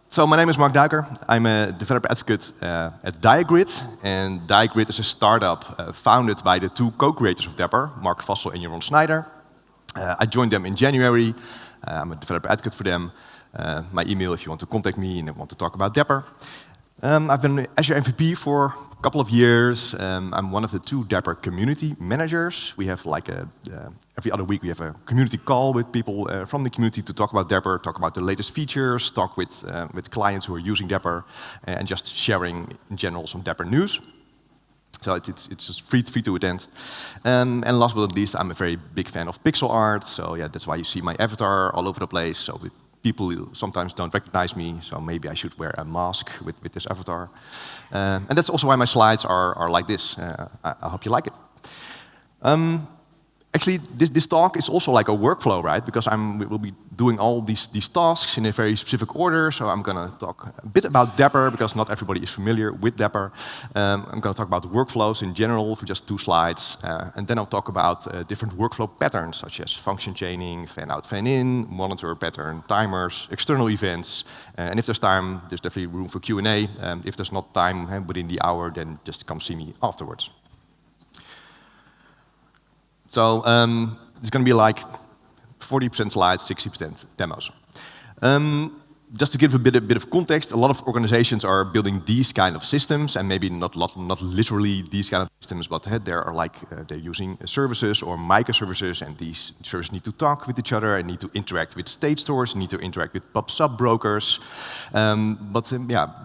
So my name is Marc Duiker. I'm a developer advocate at Diagrid, and Diagrid is a startup founded by the two co-creators of Dapr, Mark Vassel and Jeroen Snijder. I joined them in January. I'm a developer advocate for them. My email if you want to contact me and want to talk about Dapr. I've been Azure MVP for a couple of years. I'm one of the two Dapr community managers. We have like every other week we have a community call with people from the community to talk about Dapr, talk about the latest features, talk with clients who are using Dapr, and just sharing in general some Dapr news. So it's just free to attend. And last but not least, I'm a very big fan of pixel art. So yeah, that's why you see my avatar all over the place. So people sometimes don't recognize me, so maybe I should wear a mask with this avatar. And that's also why my slides are like this. I hope you like it. Actually, this talk is also like a workflow, right? Because we'll be doing all these tasks in a very specific order. So I'm going to talk a bit about Dapr, because not everybody is familiar with Dapr. I'm going to talk about workflows in general for just 2 slides. And then I'll talk about different workflow patterns, such as function chaining, fan-out, fan-in, monitor pattern, timers, external events. And if there's time, there's definitely room for Q&A. If there's not time within the hour, then just come see me afterwards. So it's going to be like 40% slides, 60% demos. Just to give a bit of context, a lot of organizations are building these kind of systems, and maybe not literally these kind of systems, but they're using services or microservices, and these services need to talk with each other and need to interact with state stores, need to interact with pub/sub brokers.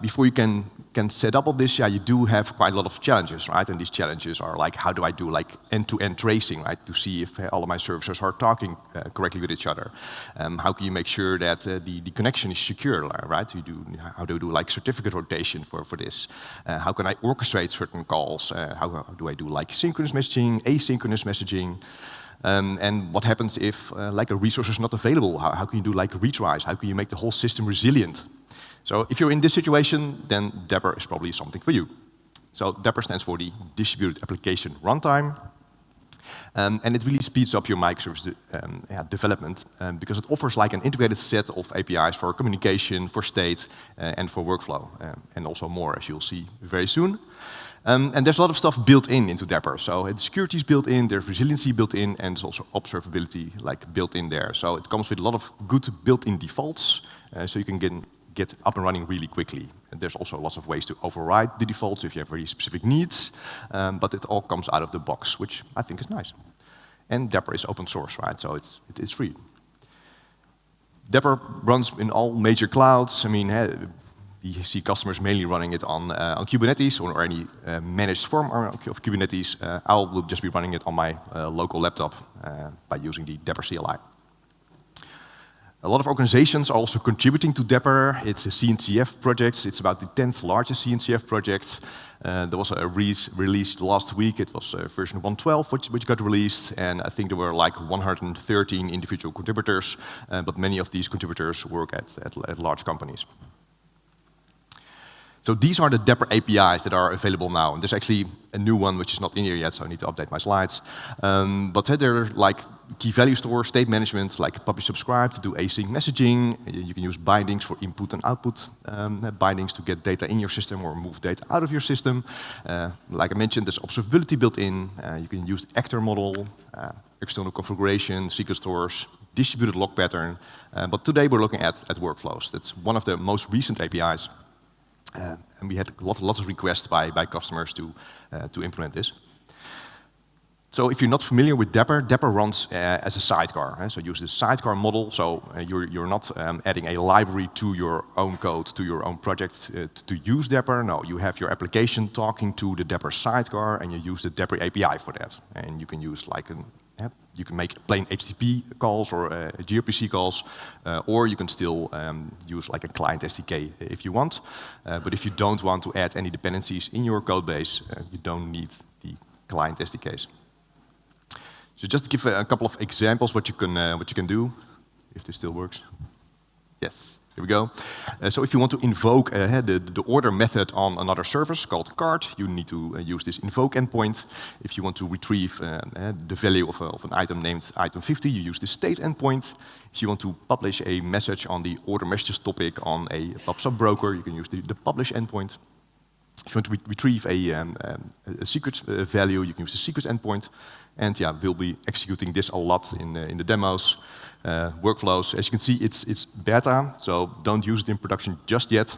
Before you can set up all this, you do have quite a lot of challenges, right? And these challenges are like, how do I do like end-to-end tracing, right? To see if all of my services are talking correctly with each other. How can you make sure that the connection is secure, right? How do you do like certificate rotation for this? How can I orchestrate certain calls? How do I do like synchronous messaging, asynchronous messaging? And what happens if like a resource is not available? How can you do like retries? How can you make the whole system resilient? So if you're in this situation, then Dapr is probably something for you. So Dapr stands for the Distributed Application Runtime. And it really speeds up your microservice development because it offers like an integrated set of APIs for communication, for state, and for workflow, and also more, as you'll see very soon. And there's a lot of stuff built into Dapr. So the security is built in, there's resiliency built in, and there's also observability like built in there. So it comes with a lot of good built-in defaults, so you can get up and running really quickly. And there's also lots of ways to override the defaults if you have very specific needs, but it all comes out of the box, which I think is nice. And Dapr is open source, right? So it's free. Dapr runs in all major clouds. I mean, you see customers mainly running it on Kubernetes or any managed form of Kubernetes. I will just be running it on my local laptop by using the Dapr CLI. A lot of organizations are also contributing to Dapr. It's a CNCF project. It's about the 10th largest CNCF project. There was a release last week. It was version 1.12, which got released. And I think there were like 113 individual contributors. But many of these contributors work at large companies. So these are the Dapr APIs that are available now. And there's actually a new one which is not in here yet, so I need to update my slides. But they're like key value store, state management, like publish subscribe to do async messaging. You can use bindings for input and output, bindings to get data in your system or move data out of your system. Like I mentioned, there's observability built in. You can use the actor model, external configuration, secret stores, distributed log pattern. But today we're looking at workflows. That's one of the most recent APIs. And we had lots of requests by customers to implement this. So if you're not familiar with Dapr runs as a sidecar. So use the sidecar model. So you're not adding a library to your own code, to your own project to use Dapr. No, you have your application talking to the Dapr sidecar, and you use the Dapr API for that. And you can use like you can make plain HTTP calls or gRPC calls, or you can still use like a client SDK if you want. But if you don't want to add any dependencies in your code base, you don't need the client SDKs. So just to give a couple of examples what you can do, if this still works. Yes. Here we go. So if you want to invoke the order method on another service called cart, you need to use this invoke endpoint. If you want to retrieve the value of an item named item 50, you use the state endpoint. If you want to publish a message on the order messages topic on a pub/sub broker, you can use the publish endpoint. If you want to retrieve a secret value, you can use the secrets endpoint. And yeah, we'll be executing this a lot in the demos. Workflows, as you can see, it's beta, so don't use it in production just yet.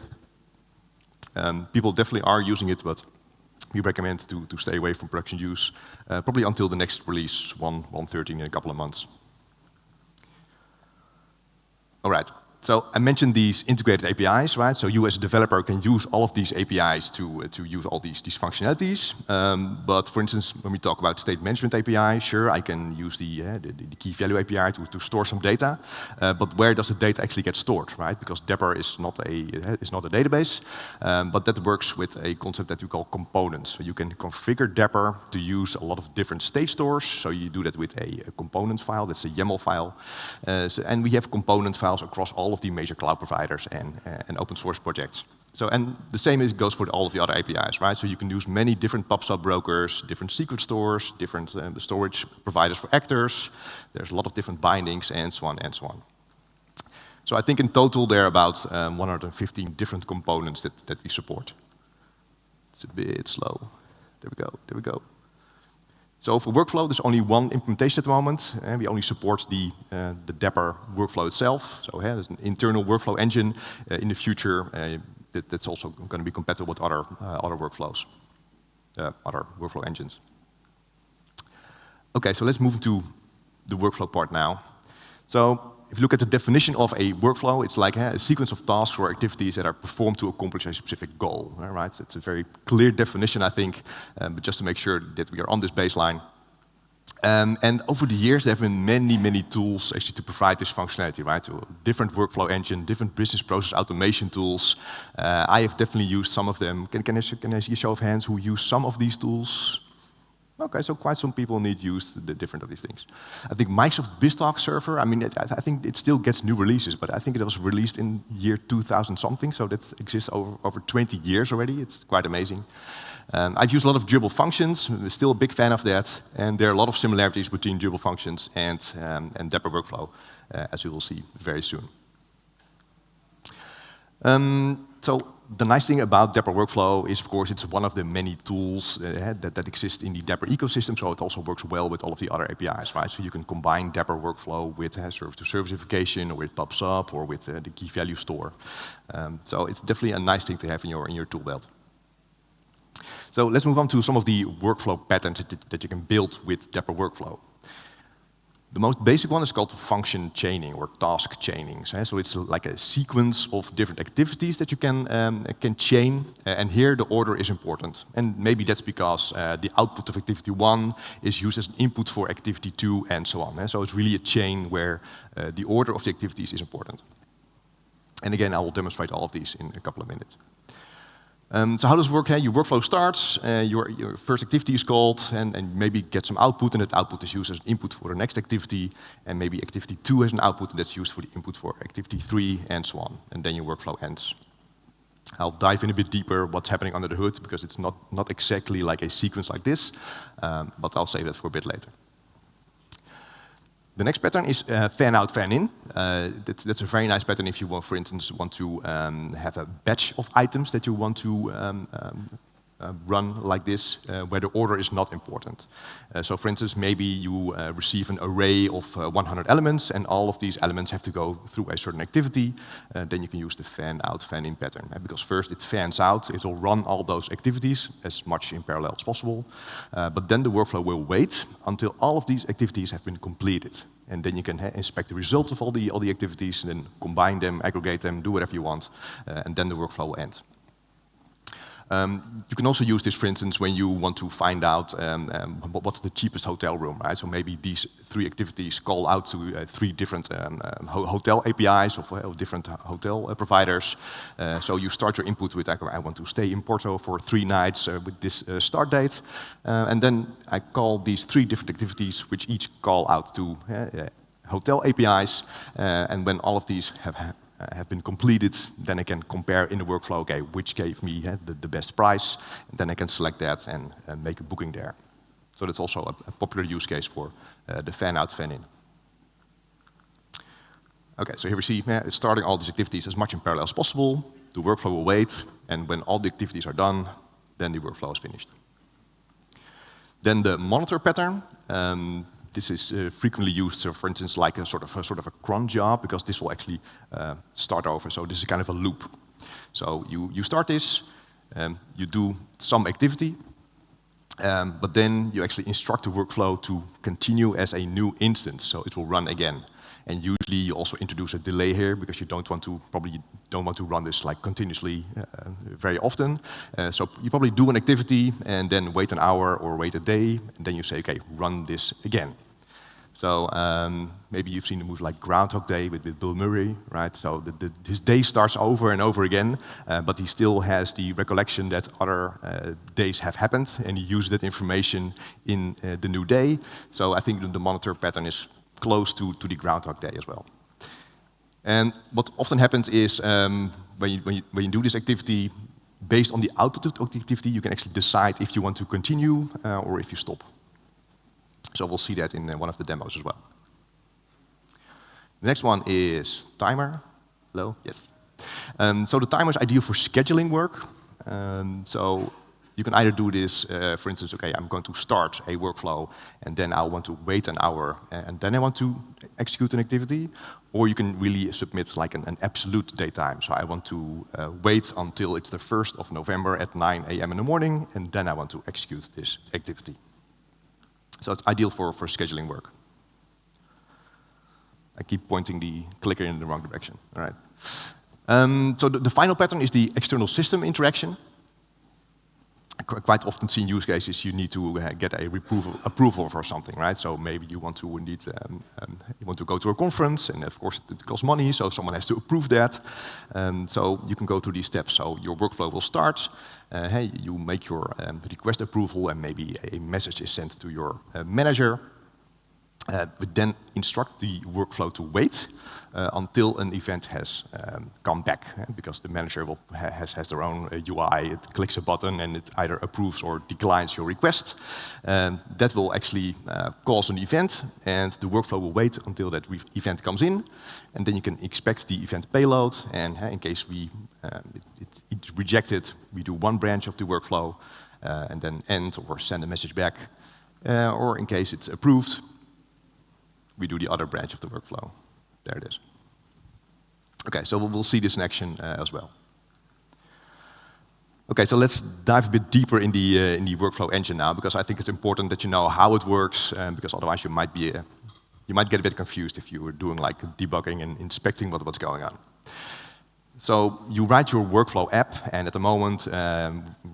People definitely are using it, but we recommend to stay away from production use, probably until the next release, 1.13 in a couple of months. All right. So I mentioned these integrated APIs, right? So you as a developer can use all of these APIs to use all these functionalities. But for instance, when we talk about state management API, sure, I can use the key value API to store some data. But where does the data actually get stored, right? Because Dapr is not a database, but that works with a concept that we call components. So you can configure Dapr to use a lot of different state stores. So you do that with a component file, that's a YAML file. And we have component files across all of the major cloud providers and open source projects. So, and the same goes for all of the other APIs, right? So you can use many different pub/sub brokers, different secret stores, different storage providers for actors. There's a lot of different bindings, and so on and so on. So I think in total there are about 115 different components that we support. It's a bit slow. There we go. So for workflow, there's only one implementation at the moment, and we only support the Dapr workflow itself. So there's an internal workflow engine. In the future, that's also going to be compatible with other workflows, other workflow engines. Okay, so let's move to the workflow part now. So if you look at the definition of a workflow, it's like a sequence of tasks or activities that are performed to accomplish a specific goal, right? So it's a very clear definition, I think, but just to make sure that we are on this baseline. And over the years, there have been many tools actually to provide this functionality, right? So different workflow engine, different business process automation tools. I have definitely used some of them. Can I see a show of hands who use some of these tools? Okay, so quite some people need to use the different of these things. I think Microsoft BizTalk server, I mean, I think it still gets new releases, but I think it was released in year 2000 something, so that exists over 20 years already. It's quite amazing. I've used a lot of Dribble functions. I'm still a big fan of that, and there are a lot of similarities between Dribble functions and Dapr Workflow, as we will see very soon. So the nice thing about Dapr Workflow is, of course, it's one of the many tools that exist in the Dapr ecosystem, so it also works well with all of the other APIs, right? So you can combine Dapr Workflow with service-to-service verification, or with pub/sub, or with the key value store. So it's definitely a nice thing to have in your tool belt. So let's move on to some of the workflow patterns that you can build with Dapr Workflow. The most basic one is called function chaining or task chaining. So it's like a sequence of different activities that you can chain, and here the order is important. And maybe that's because the output of activity 1 is used as an input for activity 2, and so on. So it's really a chain where the order of the activities is important. And again, I will demonstrate all of these in a couple of minutes. So how does it work? Your workflow starts, your first activity is called, and maybe get some output, and that output is used as an input for the next activity, and maybe activity 2 has an output, and that's used for the input for activity 3, and so on. And then your workflow ends. I'll dive in a bit deeper what's happening under the hood, because it's not exactly like a sequence like this, but I'll save that for a bit later. The next pattern is fan out, fan in. That's a very nice pattern if you, for instance, want to have a batch of items that you want to run like this, where the order is not important. So for instance, maybe you receive an array of 100 elements, and all of these elements have to go through a certain activity. Then you can use the fan out, fan in pattern. Because first it fans out, it will run all those activities as much in parallel as possible. But then the workflow will wait until all of these activities have been completed. And then you can inspect the results of all the activities, and then combine them, aggregate them, do whatever you want, and then the workflow will end. You can also use this, for instance, when you want to find out what's the cheapest hotel room, right? So maybe these 3 activities call out to 3 different hotel APIs of different hotel providers. So you start your input with, I want to stay in Porto for 3 nights with this start date. And then I call these 3 different activities, which each call out to hotel APIs. And when all of these have have been completed, then I can compare in the workflow, okay, which gave me the best price, and then I can select that and make a booking there. So that's also a popular use case for the fan-out, fan-in. Okay, so here we see starting all these activities as much in parallel as possible. The workflow will wait, and when all the activities are done, then the workflow is finished. Then the monitor pattern. This is frequently used, for instance, like a sort of a cron job, because this will actually start over. So this is kind of a loop. So you start this, you do some activity, but then you actually instruct the workflow to continue as a new instance, so it will run again. And usually you also introduce a delay here because you probably don't want to run this like continuously very often. So you probably do an activity and then wait an hour or wait a day, and then you say, okay, run this again. So maybe you've seen the movie like Groundhog Day with Bill Murray, right? So his day starts over and over again, but he still has the recollection that other days have happened, and he uses that information in the new day. So I think the monitor pattern is close to the Groundhog Day as well. And what often happens is when you do this activity, based on the output of the activity, you can actually decide if you want to continue or if you stop. So we'll see that in one of the demos as well. The next one is timer. Hello? Yes. So the timer is ideal for scheduling work. So you can either do this, for instance, okay, I'm going to start a workflow, and then I want to wait an hour, and then I want to execute an activity. Or you can really submit like an absolute daytime. So I want to wait until it's the 1st of November at 9 a.m. in the morning, and then I want to execute this activity. So it's ideal for scheduling work. I keep pointing the clicker in the wrong direction. All right. So the final pattern is the external system interaction. Quite often seen use cases, you need to get a approval for something, right? So maybe you want to you want to go to a conference, and of course it costs money, so someone has to approve that. So you can go through these steps. So your workflow will start. Hey, you make your request approval, and maybe a message is sent to your manager. We then instruct the workflow to wait until an event has come back, because the manager has their own UI. It clicks a button and it either approves or declines your request. That will actually cause an event, and the workflow will wait until that event comes in, and then you can expect the event payload. And in case it's rejected, we do one branch of the workflow and then end or send a message back. Or in case it's approved, we do the other branch of the workflow. There it is. Okay, so we'll see this in action as well. Okay, so let's dive a bit deeper in the workflow engine now, because I think it's important that you know how it works, because otherwise you might get a bit confused if you were doing like debugging and inspecting what's going on. So you write your workflow app, and at the moment,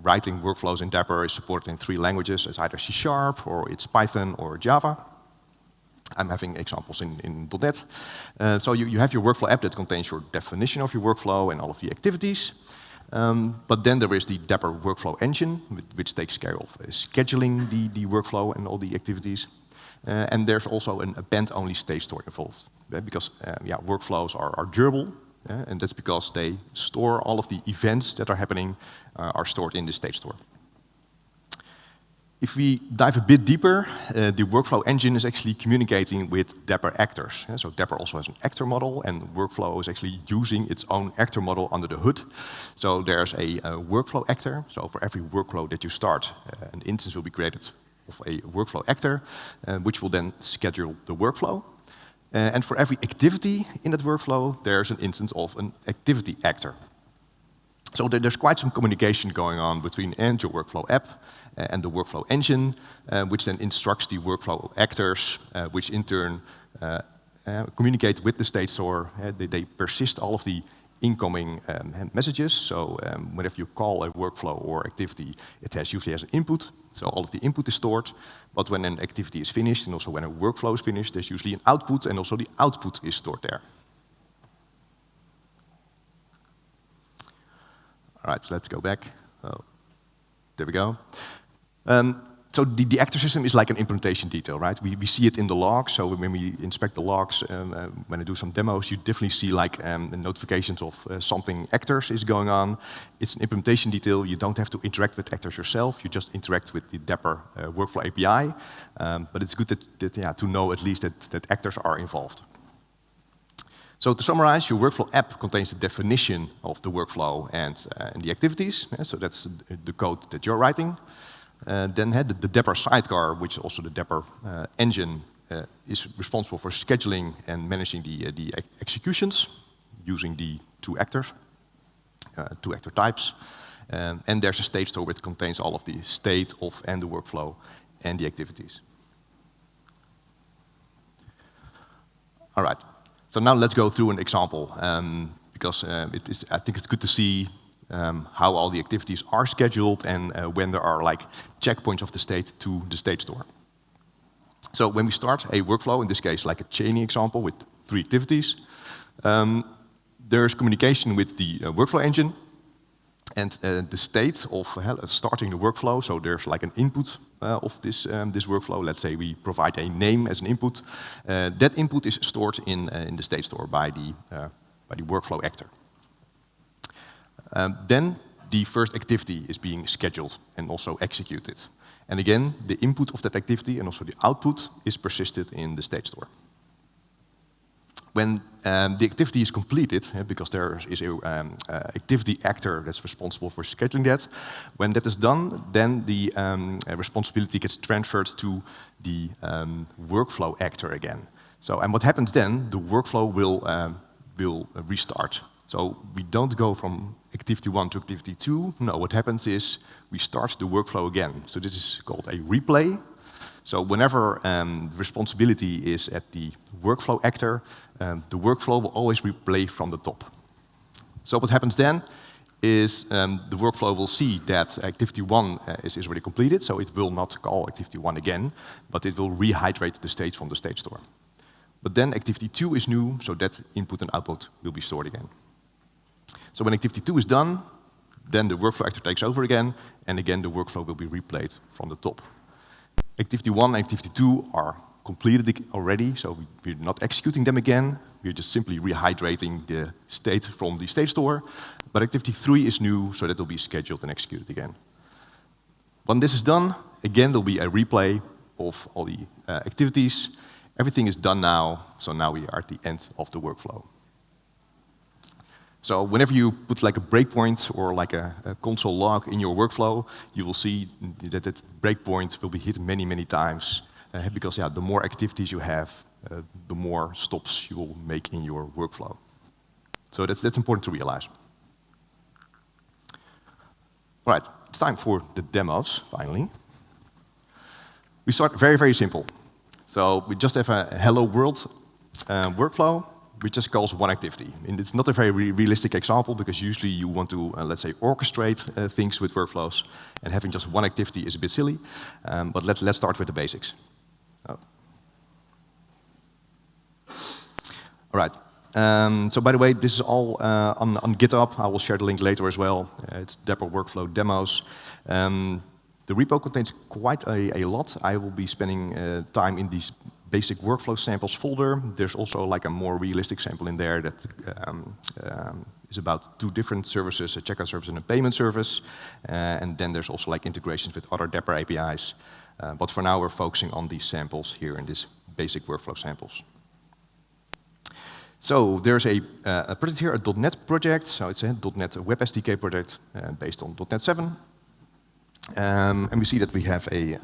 writing workflows in Dapr is supported in 3 languages. It's either C# or it's Python or Java. I'm having examples in .NET. So you have your workflow app that contains your definition of your workflow and all of the activities. But then there is the Dapr Workflow engine, which takes care of scheduling the workflow and all the activities. And there's also an append-only state store involved, because workflows are durable, and that's because they store all of the events that are happening are stored in the state store. If we dive a bit deeper, the workflow engine is actually communicating with Dapr actors. So Dapr also has an actor model, and workflow is actually using its own actor model under the hood. So there's a workflow actor. So for every workflow that you start, an instance will be created of a workflow actor, which will then schedule the workflow. And for every activity in that workflow, there's an instance of an activity actor. So there's quite some communication going on between your workflow app and the workflow engine, which then instructs the workflow actors, which in turn communicate with the state store. They persist all of the incoming messages. So whenever you call a workflow or activity, it usually has an input. So all of the input is stored. But when an activity is finished, and also when a workflow is finished, there's usually an output, and also the output is stored there. All right, so let's go back. Oh, there we go. So the actor system is like an implementation detail, right? We see it in the logs. So when we inspect the logs, when I do some demos, you definitely see like the notifications of something actors is going on. It's an implementation detail. You don't have to interact with actors yourself. You just interact with the Dapr Workflow API. But it's good to know at least that actors are involved. So to summarize, your workflow app contains the definition of the workflow and the activities. So that's the code that you're writing. Then the Dapr sidecar, which is also the Dapr engine, is responsible for scheduling and managing the executions using the two actor types. And there's a state store which contains all of the state of and the workflow and the activities. All right. So now let's go through an example, because I think it's good to see how all the activities are scheduled and when there are like checkpoints of the state to the state store. So when we start a workflow, in this case like a chaining example with 3 activities, there's communication with the workflow engine and the state of starting the workflow. So there's like an input of this workflow. Let's say we provide a name as an input. That input is stored in the state store by the workflow actor. Then the first activity is being scheduled and also executed. And again, the input of that activity and also the output is persisted in the state store. When the activity is completed, because there is a activity actor that's responsible for scheduling that, when that is done, then the responsibility gets transferred to the workflow actor again. So, and what happens then? The workflow will restart. So we don't go from activity 1 to activity 2. No, what happens is we start the workflow again. So this is called a replay. So whenever responsibility is at the workflow actor, the workflow will always replay from the top. So what happens then is the workflow will see that activity 1 is already completed, so it will not call activity 1 again, but it will rehydrate the state from the state store. But then activity 2 is new, so that input and output will be stored again. So when activity 2 is done, then the workflow actor takes over again, and again the workflow will be replayed from the top. Activity 1 and activity 2 are completed already, so we're not executing them again. We're just simply rehydrating the state from the state store. But activity 3 is new, so that will be scheduled and executed again. When this is done, again there'll be a replay of all the activities. Everything is done now, so now we are at the end of the workflow. So whenever you put like a breakpoint or like a console log in your workflow, you will see that that breakpoint will be hit many, many times. Because the more activities you have, the more stops you will make in your workflow. So that's important to realize. All right, it's time for the demos, finally. We start very, very simple. So we just have a hello world workflow, which just calls one activity. And it's not a very realistic example because usually you want to, let's say, orchestrate things with workflows. And having just one activity is a bit silly. But let's start with the basics. Oh. All right. So by the way, this is all on GitHub. I will share the link later as well. It's Dapr Workflow demos. The repo contains quite a lot. I will be spending time in these basic workflow samples folder. There's also like a more realistic sample in there that is about 2 different services, a checkout service and a payment service. And then there's also like integrations with other Dapr APIs. But for now, we're focusing on these samples here in this basic workflow samples. So there's a project here, a .NET project. So it's a .NET Web SDK project based on .NET 7. And we see that we have a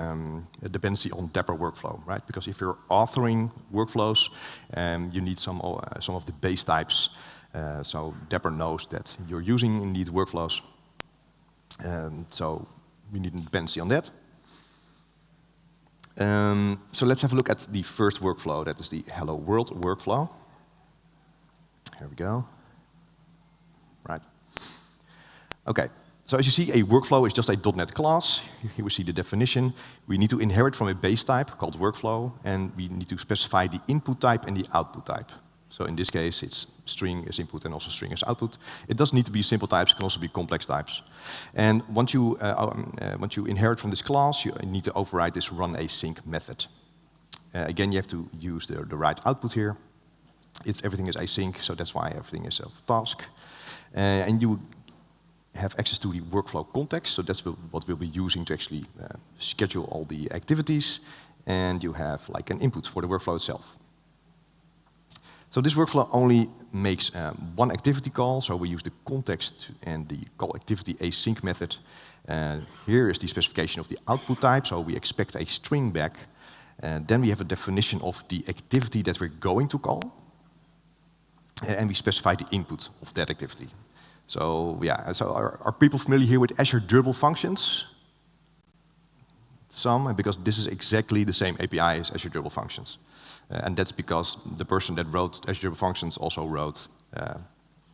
dependency on Dapr Workflow, right? Because if you're authoring workflows, you need some of the base types. So Dapr knows that you're using indeed workflows. So we need a dependency on that. So let's have a look at the first workflow. That is the Hello World workflow. Here we go. Right. Okay. So as you see, a workflow is just a .NET class. Here we see the definition. We need to inherit from a base type called workflow, and we need to specify the input type and the output type. So in this case, it's string as input and also string as output. It doesn't need to be simple types, it can also be complex types. And once you inherit from this class, you need to override this run async method. Again, you have to use the right output here. Everything is async, so that's why everything is a task. And you have access to the workflow context, so that's what we'll be using to actually schedule all the activities. And you have like an input for the workflow itself. So this workflow only makes one activity call, so we use the context and the call activity async method. Here is the specification of the output type, so we expect a string back. Then we have a definition of the activity that we're going to call. And we specify the input of that activity. So yeah, so are people familiar here with Azure Durable Functions? Some, because this is exactly the same API as Azure Durable Functions. And that's because the person that wrote Azure Durable Functions also wrote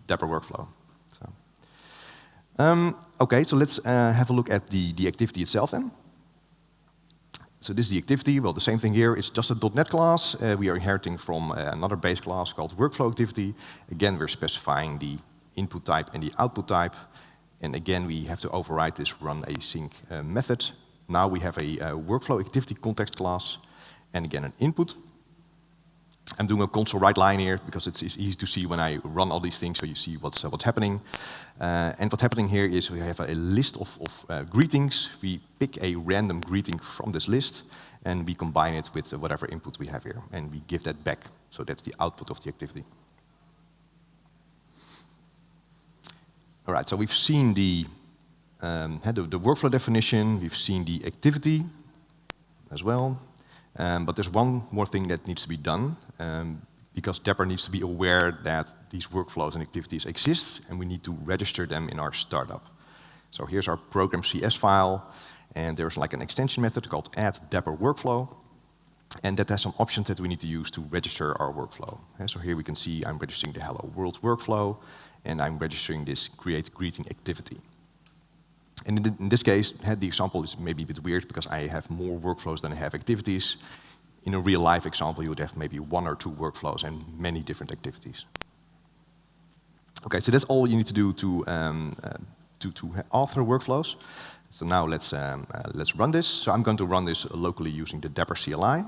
Dapr Workflow. So, okay, so let's have a look at the activity itself then. So this is the activity. Well, the same thing here. It's just a .NET class. We are inheriting from another base class called Workflow Activity. Again, we're specifying the input type and the output type. And again, we have to override this run async method. Now we have a Workflow Activity context class. And again, an input. I'm doing a console write line here because it's easy to see when I run all these things, so you see what's happening. And what's happening here is we have a list of greetings. We pick a random greeting from this list, and we combine it with whatever input we have here, and we give that back. So that's the output of the activity. All right, so we've seen the workflow definition. We've seen the activity as well. But there's one more thing that needs to be done, because Dapr needs to be aware that these workflows and activities exist, and we need to register them in our startup. So here's our program CS file, and there's like an extension method called add Dapr Workflow, and that has some options that we need to use to register our workflow. And so here we can see I'm registering the Hello World workflow, and I'm registering this create greeting activity. And in this case, the example is maybe a bit weird because I have more workflows than I have activities. In a real-life example, you would have maybe 1 or 2 workflows and many different activities. Okay, so that's all you need to do to author workflows. So now let's run this. So I'm going to run this locally using the Dapr CLI.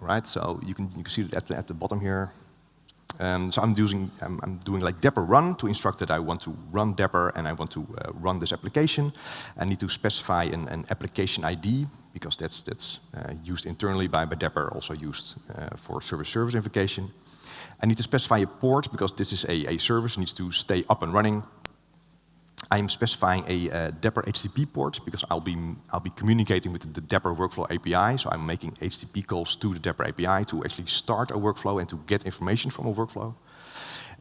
All right, so you can see it at the bottom here. So I'm doing like Dapr run to instruct that I want to run Dapr and I want to run this application. I need to specify an application ID because that's used internally by Dapr, also used for service invocation. I need to specify a port because this is a service, needs to stay up and running. I'm specifying a Dapr HTTP port because I'll be communicating with the Dapr Workflow API. So I'm making HTTP calls to the Dapr API to actually start a workflow and to get information from a workflow.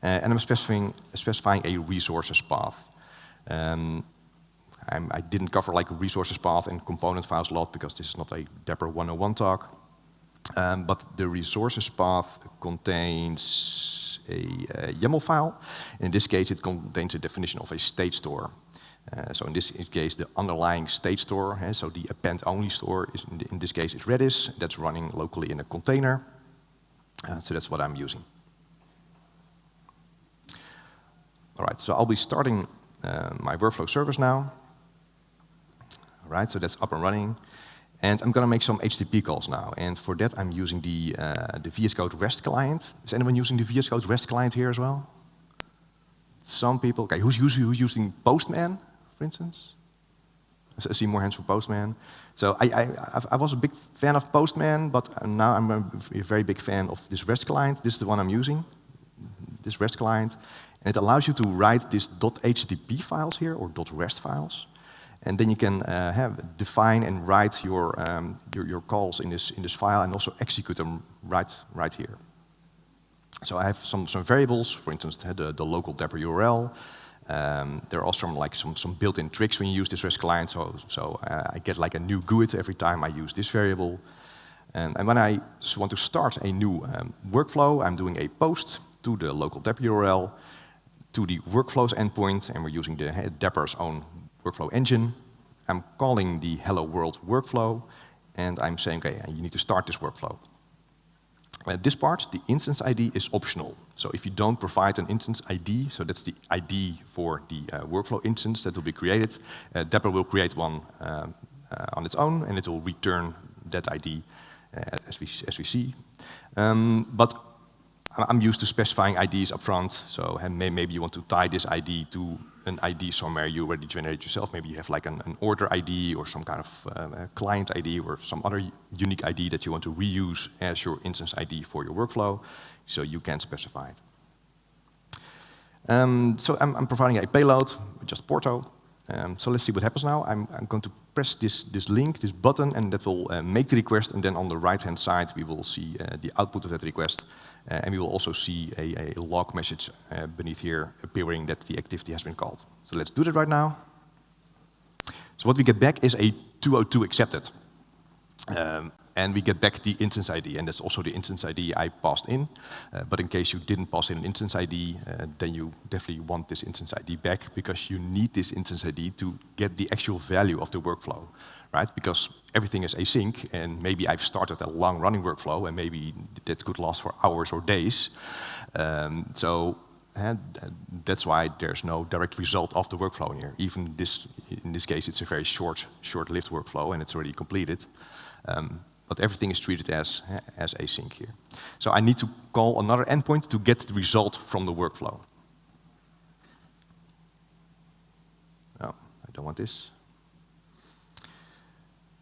And I'm specifying a resources path. I didn't cover like a resources path and component files a lot because this is not a Dapr 101 talk. But the resources path contains a YAML file. In this case, it contains a definition of a state store. So in this case, the underlying state store, so the append-only store, is in this case is Redis. That's running locally in a container. So that's what I'm using. All right, so I'll be starting my workflow service now. All right, so that's up and running. And I'm going to make some HTTP calls now. And for that, I'm using the VS Code REST client. Is anyone using the VS Code REST client here as well? Some people. Okay, who's using Postman, for instance? I see more hands for Postman. So I was a big fan of Postman, but now I'm a very big fan of this REST client. This is the one I'm using, this REST client. And it allows you to write these .http files here, or .rest files. And then you can define and write your calls in this file and also execute them right here. So I have some variables, for instance, the local Dapr URL. There are also some built-in tricks when you use this REST client. So I get like a new GUID every time I use this variable. And when I want to start a new workflow, I'm doing a post to the local Dapr URL, to the workflows endpoint, and we're using the Dapr's own workflow engine. I'm calling the Hello World workflow, and I'm saying, okay, you need to start this workflow. This part, the instance ID, is optional. So if you don't provide an instance ID, so that's the ID for the workflow instance that will be created, Dapr will create one on its own, and it will return that ID as we see. But I'm used to specifying IDs up front, so maybe you want to tie this ID to an ID somewhere you already generate yourself. Maybe you have like an order ID or some kind of client ID or some other unique ID that you want to reuse as your instance ID for your workflow, so you can specify it. So I'm providing a payload, just Porto. So let's see what happens now. I'm going to press this link, this button, and that will make the request, and then on the right-hand side we will see the output of that request. And we will also see a log message beneath here appearing that the activity has been called. So let's do that right now. So what we get back is a 202 accepted. And we get back the instance ID, and that's also the instance ID I passed in. But in case you didn't pass in an instance ID, then you definitely want this instance ID back, because you need this instance ID to get the actual value of the workflow, right? Because everything is async, and maybe I've started a long-running workflow, and maybe that could last for hours or days. That's why there's no direct result of the workflow in here. Even in this case, it's a very short-lived workflow, and it's already completed. But everything is treated as async here. So I need to call another endpoint to get the result from the workflow. No, I don't want this.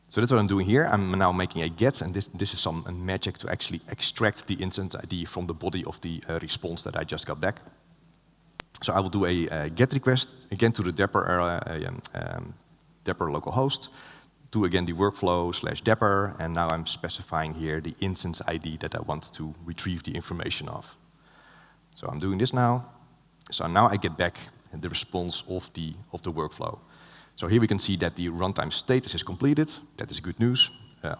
So that's what I'm doing here. I'm now making a get, and this is some magic to actually extract the instance ID from the body of the response that I just got back. So I will do a get request, again to the Dapr localhost, to again the workflow /Dapr, and now I'm specifying here the instance ID that I want to retrieve the information of. So I'm doing this now. So now I get back the response of the workflow. So here we can see that the runtime status is completed. That is good news.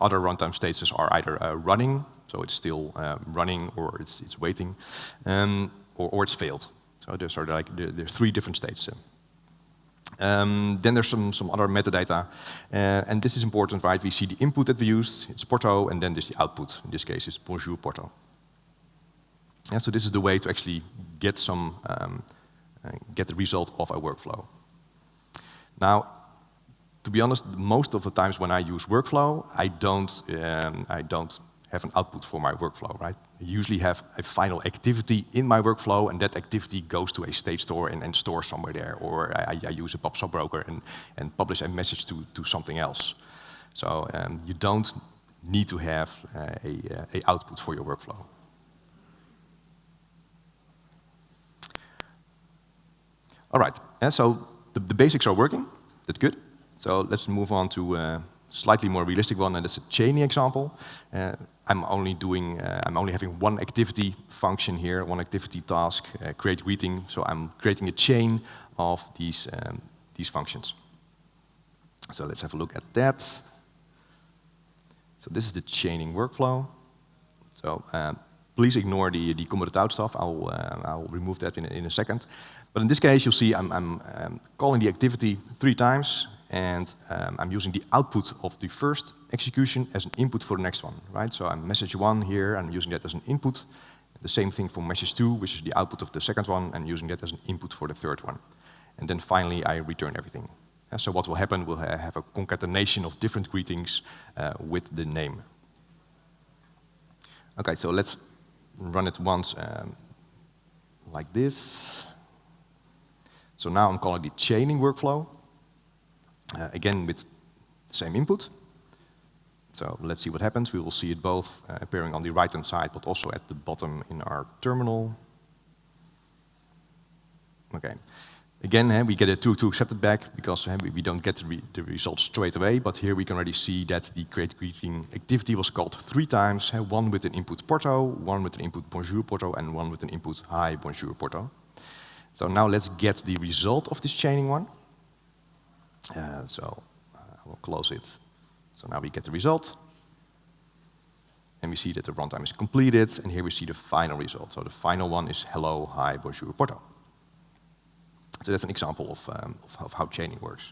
Other runtime statuses are either running, so it's still running, or it's waiting, or it's failed. So there are three different states. Then there's some other metadata, and this is important, right? We see the input that we used, it's Porto, and then there's the output. In this case, it's Bonjour Porto. Yeah, so this is the way to actually get the result of a workflow. Now, to be honest, most of the times when I use workflow, I don't have an output for my workflow, right? I usually have a final activity in my workflow, and that activity goes to a state store and stores somewhere there, or I use a pub sub broker and publish a message to something else. So you don't need to have a output for your workflow. All right, so the basics are working. That's good. So let's move on to a slightly more realistic one, and that's a chaining example. I'm only having one activity function here, one activity task, create greeting. So I'm creating a chain of these functions. So let's have a look at that. So this is the chaining workflow. So please ignore the commented out stuff. I'll remove that in a second. But in this case, you'll see I'm calling the activity 3 times, and I'm using the output of the first execution as an input for the next one, right? So I'm message 1 here, I'm using that as an input. The same thing for message 2, which is the output of the second one, and using that as an input for the third one. And then finally, I return everything. So what will happen, we'll have a concatenation of different greetings with the name. Okay, so let's run it once like this. So now I'm calling the chaining workflow, again with the same input. So let's see what happens. We will see it both appearing on the right-hand side, but also at the bottom in our terminal. Okay. Again, we get a 2 accepted back because we don't get the result straight away, but here we can already see that the create greeting activity was called 3 times, one with an input Porto, one with an input Bonjour Porto, and one with an input Hi Bonjour Porto. So now let's get the result of this chaining one. So I will close it. So now we get the result. And we see that the runtime is completed, and here we see the final result. So the final one is hello, hi, bonjour, Porto. So that's an example of how chaining works.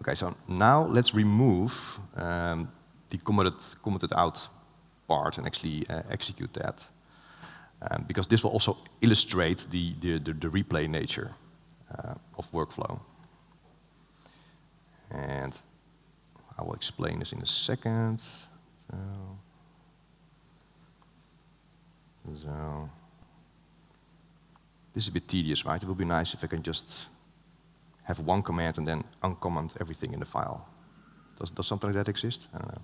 Okay, so now let's remove the commented out part and actually execute that. Because this will also illustrate the replay nature of workflow. And I will explain this in a second. So this is a bit tedious, right? It would be nice if I can just have one command and then uncomment everything in the file. Does something like that exist? I don't know.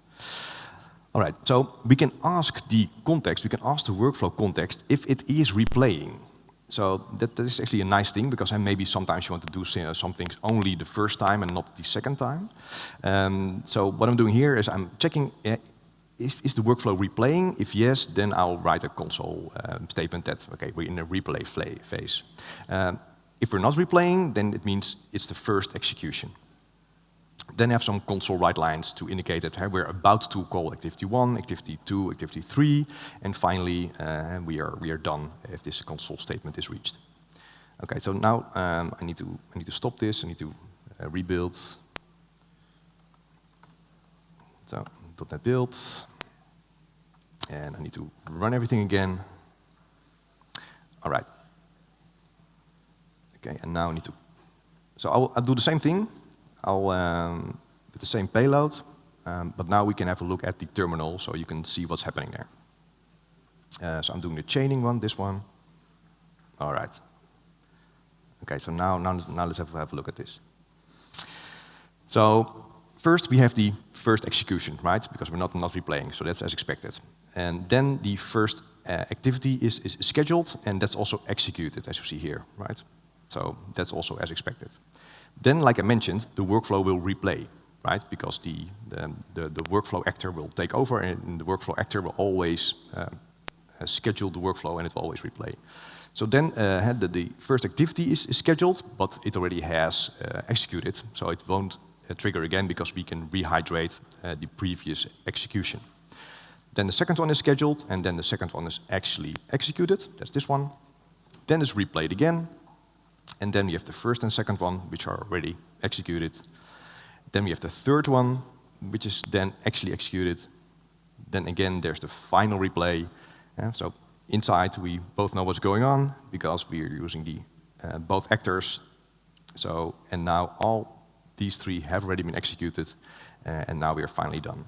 All right, so we can ask the context, we can ask the workflow context if it is replaying. So that is actually a nice thing, because maybe sometimes you want to do some things only the first time and not the second time. So what I'm doing here is I'm checking, is the workflow replaying? If yes, then I'll write a console statement that, okay, we're in a replay phase. If we're not replaying, then it means it's the first execution. Then I have some console write lines to indicate that we're about to call activity 1, activity 2, activity 3, and finally we are done if this console statement is reached. Okay, so now I need to stop this. I need to rebuild. So .NET build, and I need to run everything again. All right. Okay, and now I need to. So I'll do the same thing. With the same payload, but now we can have a look at the terminal so you can see what's happening there. So I'm doing the chaining one, this one. All right. Okay, so now let's have a look at this. So first we have the first execution, right? Because we're not replaying, so that's as expected. And then the first activity is scheduled, and that's also executed, as you see here, right? So that's also as expected. Then, like I mentioned, the workflow will replay, right? Because the workflow actor will take over, and the workflow actor will always schedule the workflow, and it will always replay. So then the first activity is scheduled, but it already has executed, so it won't trigger again because we can rehydrate the previous execution. Then the second one is scheduled, and then the second one is actually executed. That's this one. Then it's replayed again. And then we have the first and second one, which are already executed. Then we have the third one, which is then actually executed. Then again, there's the final replay. So inside, we both know what's going on because we are using the both actors. So, and now all these three have already been executed, and now we are finally done.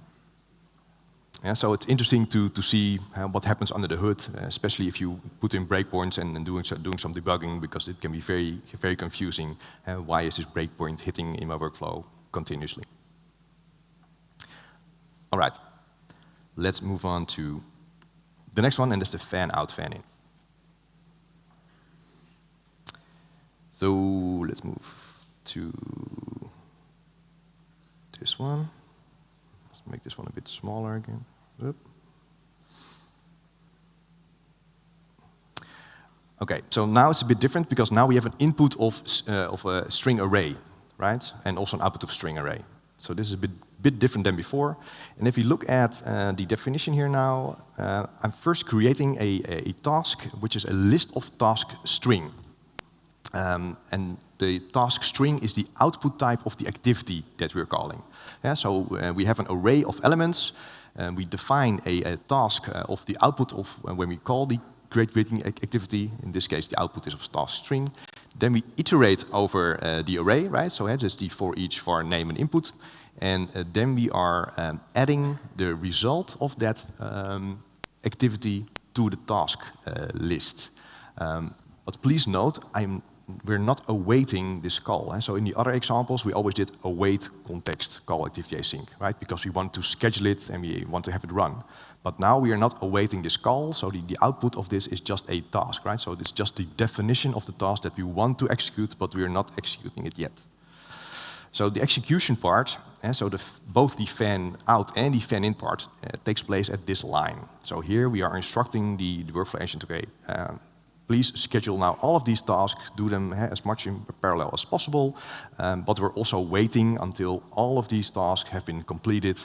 So it's interesting to see what happens under the hood, especially if you put in breakpoints and doing some debugging, because it can be very, very confusing. Why is this breakpoint hitting in my workflow continuously? All right, let's move on to the next one, and that's the fan out, fan in. So let's move to this one. Let's make this one a bit smaller again. Oop. Okay, so now it's a bit different because now we have an input of a string array, right? And also an output of string array. So this is a bit different than before. And if you look at the definition here now, I'm first creating a task, which is a list of task string. And the task string is the output type of the activity that we're calling. So we have an array of elements, and we define a task of the output of when we call the create waiting activity. In this case, the output is of task string. Then we iterate over the array, right? So that's the for each for name and input. And then we are adding the result of that activity to the task list. But please note, we're not awaiting this call. So in the other examples, we always did await context call activity async, right? Because we want to schedule it and we want to have it run. But now we are not awaiting this call, so the output of this is just a task, right? So it's just the definition of the task that we want to execute, but we are not executing it yet. So the execution part, so both the fan out and the fan in part takes place at this line. So here we are instructing the workflow agent, okay, please schedule now all of these tasks, do them as much in parallel as possible, but we're also waiting until all of these tasks have been completed,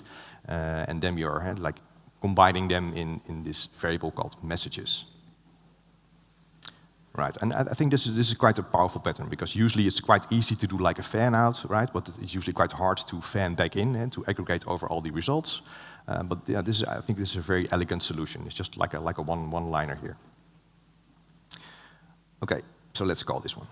and then we are like combining them in this variable called messages. Right, and I think this is quite a powerful pattern, because usually it's quite easy to do like a fan out, right? But it's usually quite hard to fan back in and to aggregate over all the results. But yeah, I think this is a very elegant solution. It's just like a one-liner here. Okay, so let's call this one.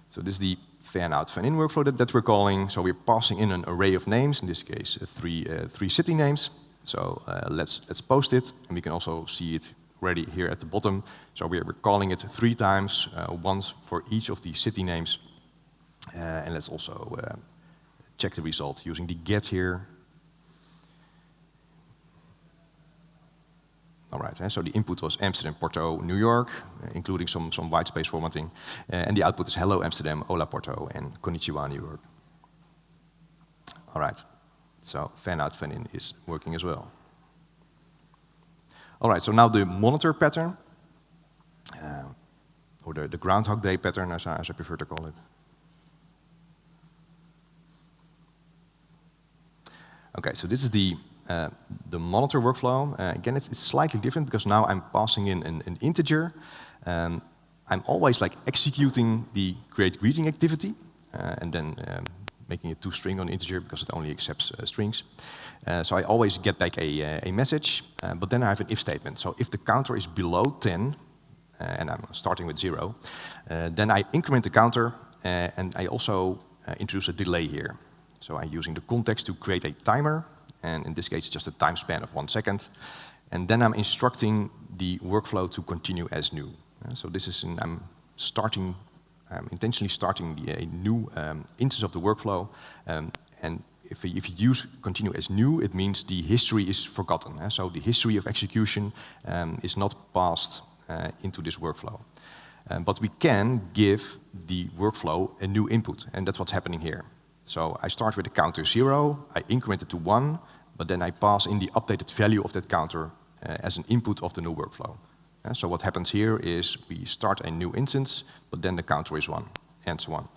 So this is the fan out, fan in workflow that we're calling. So we're passing in an array of names, in this case, three city names. So let's post it, and we can also see it ready here at the bottom. So we're calling it 3 times, once for each of the city names. And let's also check the result using the get here. All right, so the input was Amsterdam, Porto, New York, including some white space formatting. And the output is hello Amsterdam, hola Porto, and konnichiwa New York. All right, so fan out, fan in is working as well. All right, so now the monitor pattern, or the Groundhog Day pattern, as I prefer to call it. Okay, so this is the monitor workflow. Again, it's slightly different, because now I'm passing in an integer. I'm always like executing the create greeting activity, and then making it toString on integer, because it only accepts strings. So I always get back a message, but then I have an if statement. So if the counter is below 10, and I'm starting with 0, then I increment the counter, and I also introduce a delay here. So I'm using the context to create a timer, and in this case, just a time span of 1 second. And then I'm instructing the workflow to continue as new. So this is, I'm intentionally starting a new instance of the workflow. And if you use continue as new, it means the history is forgotten. So the history of execution is not passed into this workflow. But we can give the workflow a new input, and that's what's happening here. So I start with the counter 0, I increment it to 1, but then I pass in the updated value of that counter as an input of the new workflow. So what happens here is we start a new instance, but then the counter is 1, and so on.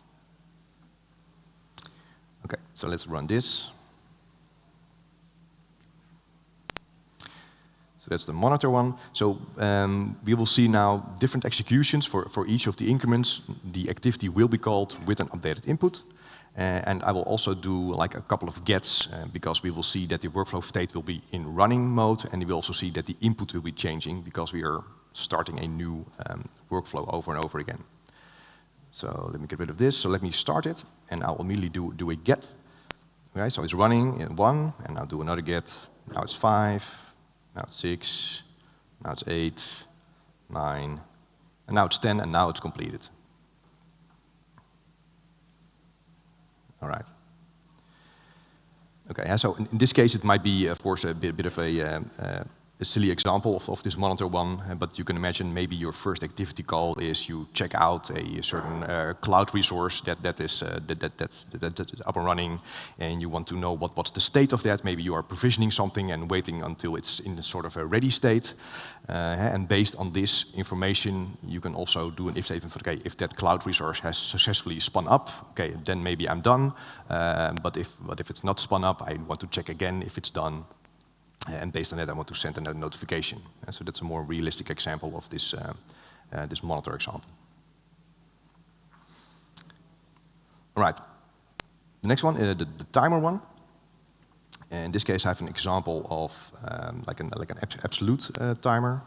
Okay, so let's run this. So that's the monitor one. So we will see now different executions for each of the increments. The activity will be called with an updated input. And I will also do like a couple of gets, because we will see that the workflow state will be in running mode, and we will also see that the input will be changing, because we are starting a new workflow over and over again. So let me get rid of this. So let me start it, and I'll immediately do a get. Okay, so it's running in 1, and I'll do another get. Now it's 5, now it's 6, now it's 8, 9, and now it's 10, and now it's completed. All right. Okay, so in this case, it might be, of course, a bit of a silly example of this monitor one, but you can imagine maybe your first activity call is you check out a certain cloud resource that's up and running, and you want to know what's the state of that. Maybe you are provisioning something and waiting until it's in sort of a ready state. And based on this information, you can also do an if statement. Okay, if that cloud resource has successfully spun up, okay, then maybe I'm done. But if it's not spun up, I want to check again if it's done. And based on that, I want to send a notification. So that's a more realistic example of this this monitor example. All right. The next one, the timer one. In this case, I have an example of like an absolute timer.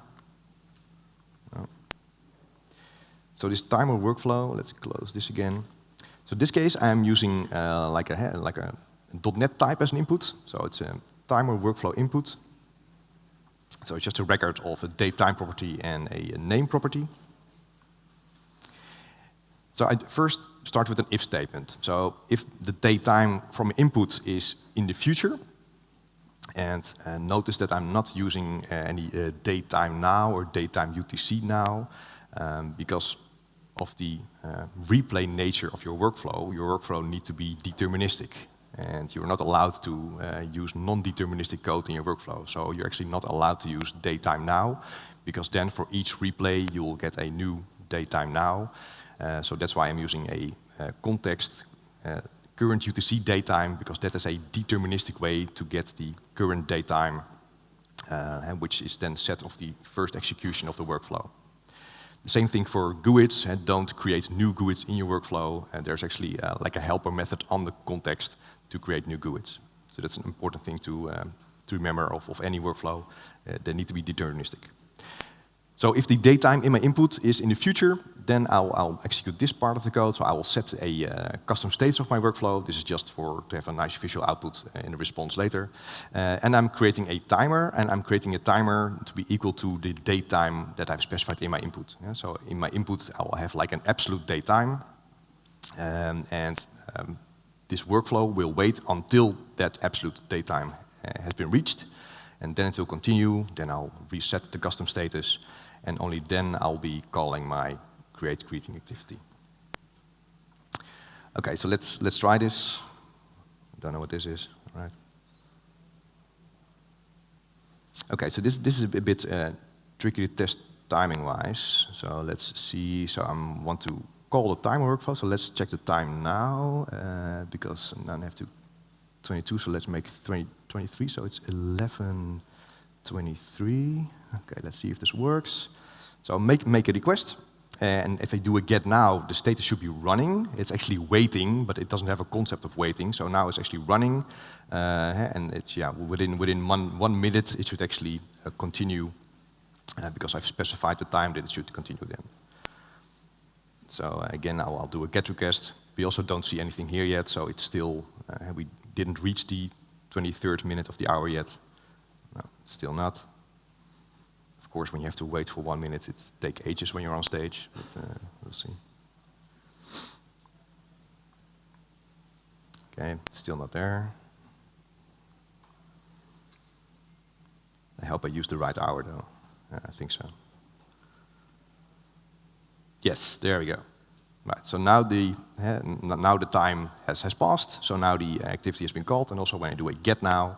So this timer workflow. Let's close this again. So in this case, I'm using like a .NET type as an input. So it's a timer workflow input. So it's just a record of a date time property and a name property. So I first start with an if statement. So if the date time from input is in the future, and notice that I'm not using any date time now or date time UTC now, because of the replay nature of your workflow needs to be deterministic. And you're not allowed to use non-deterministic code in your workflow. So you're actually not allowed to use datetime now, because then for each replay, you will get a new datetime now. So that's why I'm using a context current UTC datetime, because that is a deterministic way to get the current datetime and which is then set of the first execution of the workflow. The same thing for GUIDs, and don't create new GUIDs in your workflow. And there's actually like a helper method on the context to create new GUIDs. So that's an important thing to remember of any workflow. They need to be deterministic. So if the datetime in my input is in the future, then I'll execute this part of the code. So I will set a custom states of my workflow. This is just to have a nice visual output in the response later. And I'm creating a timer, and I'm creating a timer to be equal to the datetime that I've specified in my input. Yeah, so in my input, I will have like an absolute datetime. This workflow will wait until that absolute datetime has been reached. And then it will continue. Then I'll reset the custom status. And only then I'll be calling my create greeting activity. Okay, so let's try this. Don't know what this is. All right. Okay, so this is a bit tricky to test timing-wise. So let's see. So I want to call the timer workflow. So let's check the time now because then I have to 22. So let's make 23. So it's 11:23. Okay, let's see if this works. So make a request, and if I do a get now, the status should be running. It's actually waiting, but it doesn't have a concept of waiting. So now it's actually running, and it's within 1 minute it should actually continue because I've specified the time that it should continue then. So again, I'll do a get request. We also don't see anything here yet, so it's still we didn't reach the 23rd minute of the hour yet. No, still not. Of course, when you have to wait for 1 minute, it takes ages when you're on stage, but we'll see. Okay, still not there. I hope I used the right hour, though. I think so. Yes, there we go. Right, so now the time has passed, so now the activity has been called, and also when I do a get now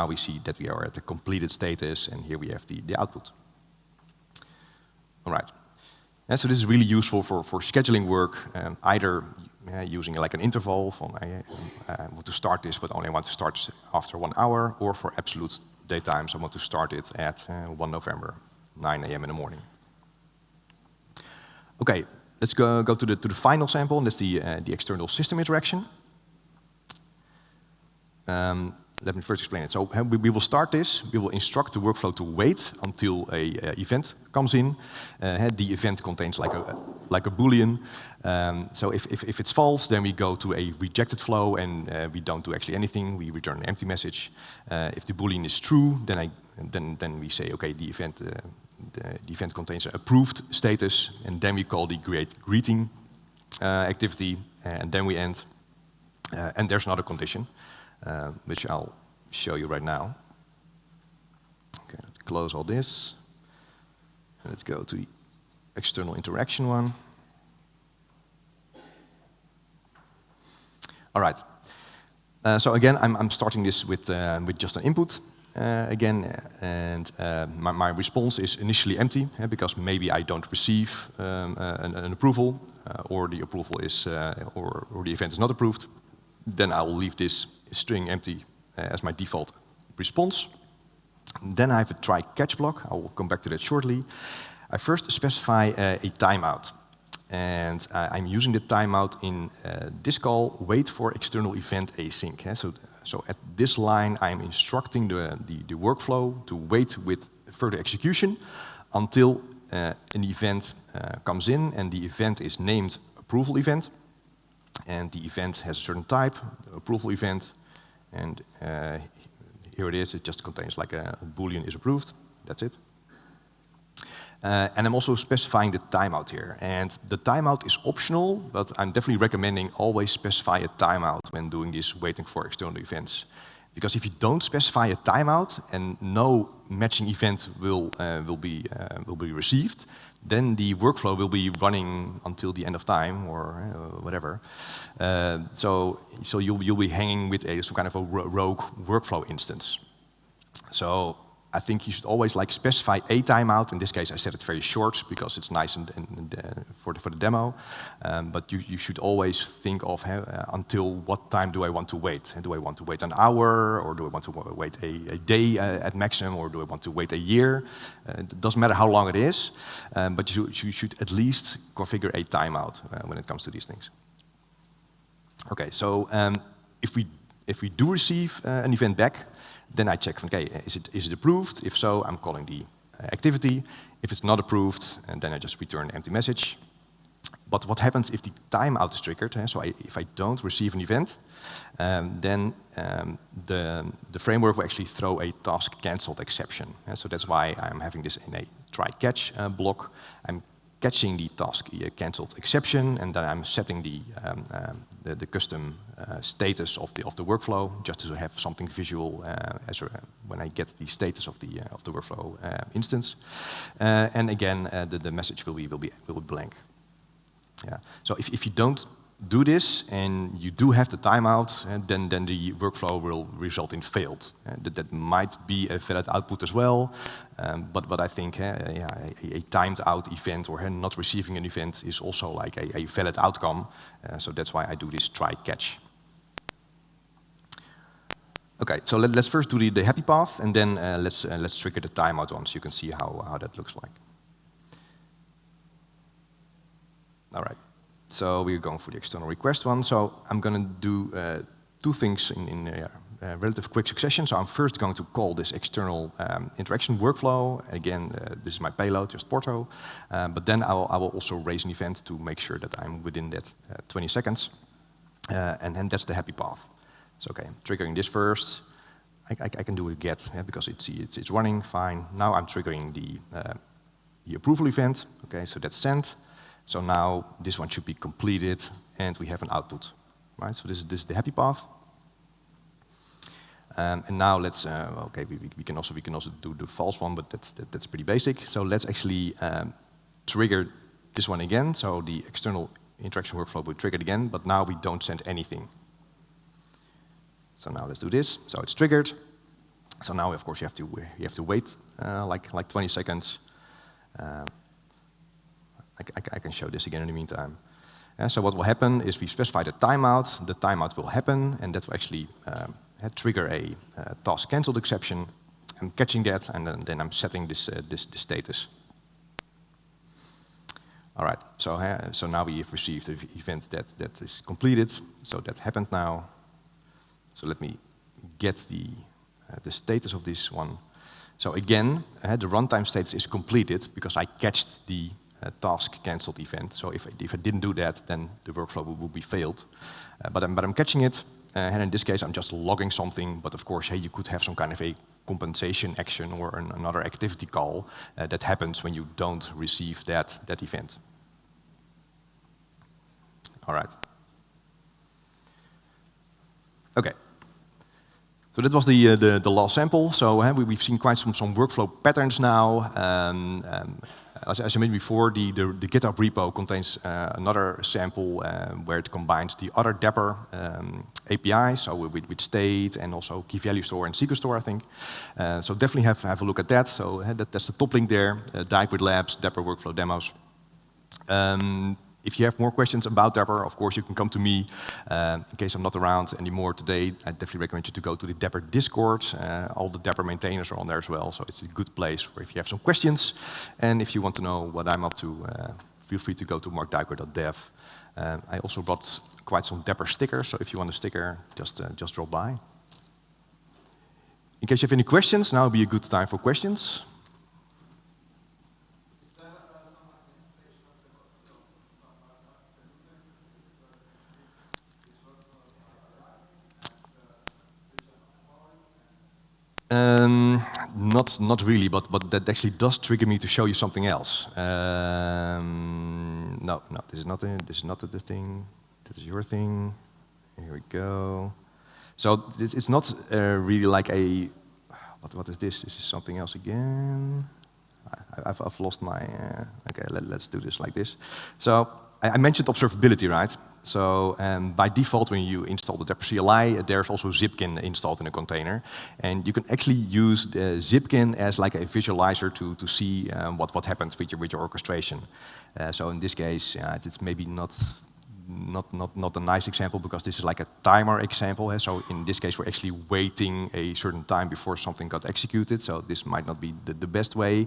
we see that we are at the completed status, and here we have the output. All right, and so this is really useful for scheduling work, either using like an interval from I want to start this, but only I want to start this after 1 hour, or for absolute daytime, so I want to start it at 1 November, 9 a.m. in the morning. Okay, let's go to the final sample, and that's the external system interaction. Let me first explain it. So we will start this. We will instruct the workflow to wait until a event comes in. The event contains like a Boolean. So if it's false, then we go to a rejected flow, and we don't do actually anything. We return an empty message. If the Boolean is true, then we say, okay, the event contains an approved status, and then we call the create greeting activity, and then we end. And there's another condition, which I'll show you right now. Okay, let's close all this. And let's go to the external interaction one. All right. So again, I'm starting this with just an input. Again, and my response is initially empty because maybe I don't receive an approval, or the approval is, or the event is not approved. Then I will leave this string empty as my default response. Then I have a try catch block. I will come back to that shortly. I first specify a timeout, and I'm using the timeout in this call, wait for external event async. So at this line, I'm instructing the workflow to wait with further execution until an event comes in, and the event is named approval event. And the event has a certain type, approval event, and here it is. It just contains like a Boolean is approved. That's it. And I'm also specifying the timeout here. And the timeout is optional, but I'm definitely recommending always specify a timeout when doing this waiting for external events. Because if you don't specify a timeout and no matching event will be received, then the workflow will be running until the end of time or whatever. So you'll be hanging with some kind of a rogue workflow instance. So I think you should always like specify a timeout. In this case, I set it very short because it's nice for the demo. But you should always think of until what time do I want to wait? Do I want to wait an hour, or do I want to wait a day at maximum, or do I want to wait a year? It doesn't matter how long it is, but you should at least configure a timeout when it comes to these things. Okay, so if we do receive an event back, then I check, okay, is it approved? If so, I'm calling the activity. If it's not approved, and then I just return an empty message. But what happens if the timeout is triggered? So if I don't receive an event, then the framework will actually throw a task cancelled exception. So that's why I'm having this in a try-catch block. I'm catching the task cancelled exception, and then I'm setting the custom status of the workflow, just to have something visual when I get the status of the workflow instance. And again, the message will be blank. Yeah. So if you don't do this and you do have the timeout, then the workflow will result in failed. That might be a valid output as well, but I think a timed out event or not receiving an event is also like a valid outcome. So that's why I do this try catch. Okay, so let's first do the happy path, and then let's trigger the timeout one, so you can see how that looks like. All right. So we're going for the external request one. So I'm going to do two things in relative quick succession. So I'm first going to call this external interaction workflow. Again, this is my payload, just Porto. But then I will also raise an event to make sure that I'm within that 20 seconds. And that's the happy path. So okay, I'm triggering this first. I can do a get because it's running fine. Now I'm triggering the approval event. Okay, so that's sent. So now this one should be completed, and we have an output, right? So this is the happy path. And now let's okay, we can also do the false one, but that's pretty basic. So let's actually trigger this one again. So the external interaction workflow will trigger it again, but now we don't send anything. So now let's do this. So it's triggered. So now of course you have to wait like 20 seconds. I can show this again in the meantime. So what will happen is we specify the timeout will happen, and that will actually trigger a task cancelled exception. I'm catching that, and then I'm setting this status. All right, so now we have received the event that is completed, so that happened now. So let me get the status of this one. So again, the runtime status is completed because I catched the task cancelled event. So if I didn't do that, then the workflow would be failed. But I'm catching it, and in this case, I'm just logging something. But of course, hey, you could have some kind of a compensation action or another activity call that happens when you don't receive that event. All right. Okay. So that was the last sample. So we've seen quite some workflow patterns now. As I mentioned before, the GitHub repo contains another sample where it combines the other Dapr APIs, so with state and also key value store and secret store, I think. So definitely have a look at that. So that's the top link there, Dapr Labs, Dapr Workflow demos. If you have more questions about Dapr, of course, you can come to me. In case I'm not around anymore today, I definitely recommend you to go to the Dapr Discord. All the Dapr maintainers are on there as well, so it's a good place for if you have some questions. And if you want to know what I'm up to, feel free to go to marcduiker.dev. I also brought quite some Dapr stickers, so if you want a sticker, just drop by. In case you have any questions, now would be a good time for questions. Not really, but that actually does trigger me to show you something else. No, this is not the thing. This is your thing. Here we go. So it's not really like a. What is this? This is something else again. I've lost my. Okay, let's do this like this. So I mentioned observability, right? So by default, when you install the Dapr CLI, there's also Zipkin installed in a container. And you can actually use the Zipkin as like a visualizer to see what happens with your orchestration. So in this case, it's maybe not a nice example because this is like a timer example. So in this case, we're actually waiting a certain time before something got executed. So this might not be the best way.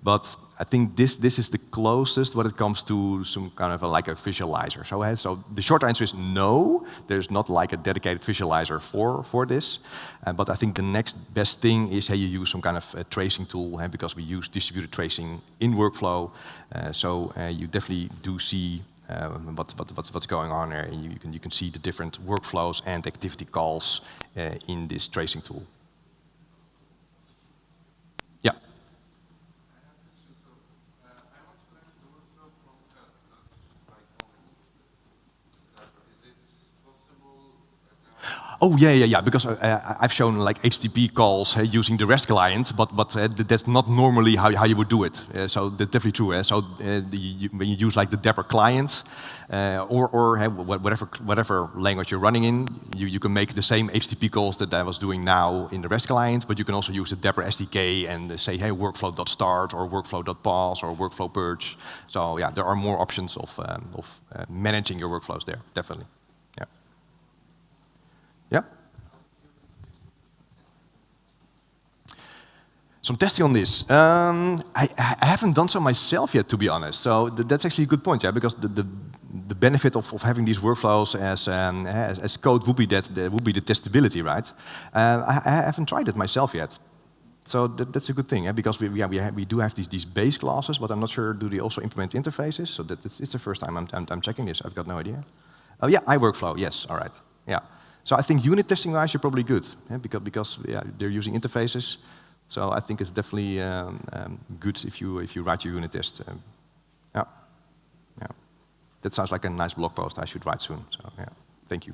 But I think this is the closest when it comes to some kind of like a visualizer. So the short answer is no. There's not like a dedicated visualizer for this. But I think the next best thing is how you use some kind of tracing tool because we use distributed tracing in workflow. So you definitely do see what's going on there, and you can see the different workflows and activity calls in this tracing tool. Yeah. Oh yeah. Because I've shown like HTTP calls using the REST client, but that's not normally how you would do it. So that's definitely true. So when you use like the Dapr client or whatever language you're running in, you can make the same HTTP calls that I was doing now in the REST client, but you can also use the Dapr SDK and say, hey, workflow.start or workflow.pause or workflow purge. So yeah, there are more options of managing your workflows there, definitely. Yeah. Some testing on this. I haven't done so myself yet, to be honest. So that's actually a good point, yeah, because the benefit of having these workflows as code would be the testability, right? I haven't tried it myself yet. So that's a good thing, because we do have these base classes, but I'm not sure do they also implement interfaces. So it's the first time I'm checking this. I've got no idea. Oh yeah, iWorkflow. Yes, all right. Yeah. So I think unit testing wise, you're probably good, because they're using interfaces. So I think it's definitely good if you write your unit test. Yeah. That sounds like a nice blog post I should write soon. So yeah, thank you.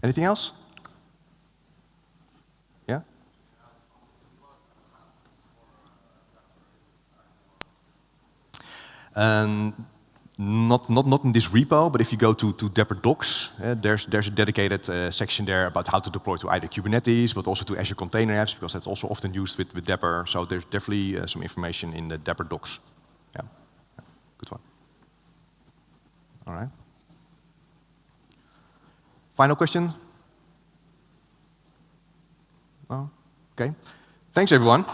Anything else? Yeah. Not in this repo, but if you go to Dapr Docs, there's a dedicated section there about how to deploy to either Kubernetes, but also to Azure Container Apps, because that's also often used with Dapr. So there's definitely some information in the Dapr Docs. Yeah, good one. All right. Final question? No? Okay. Thanks, everyone.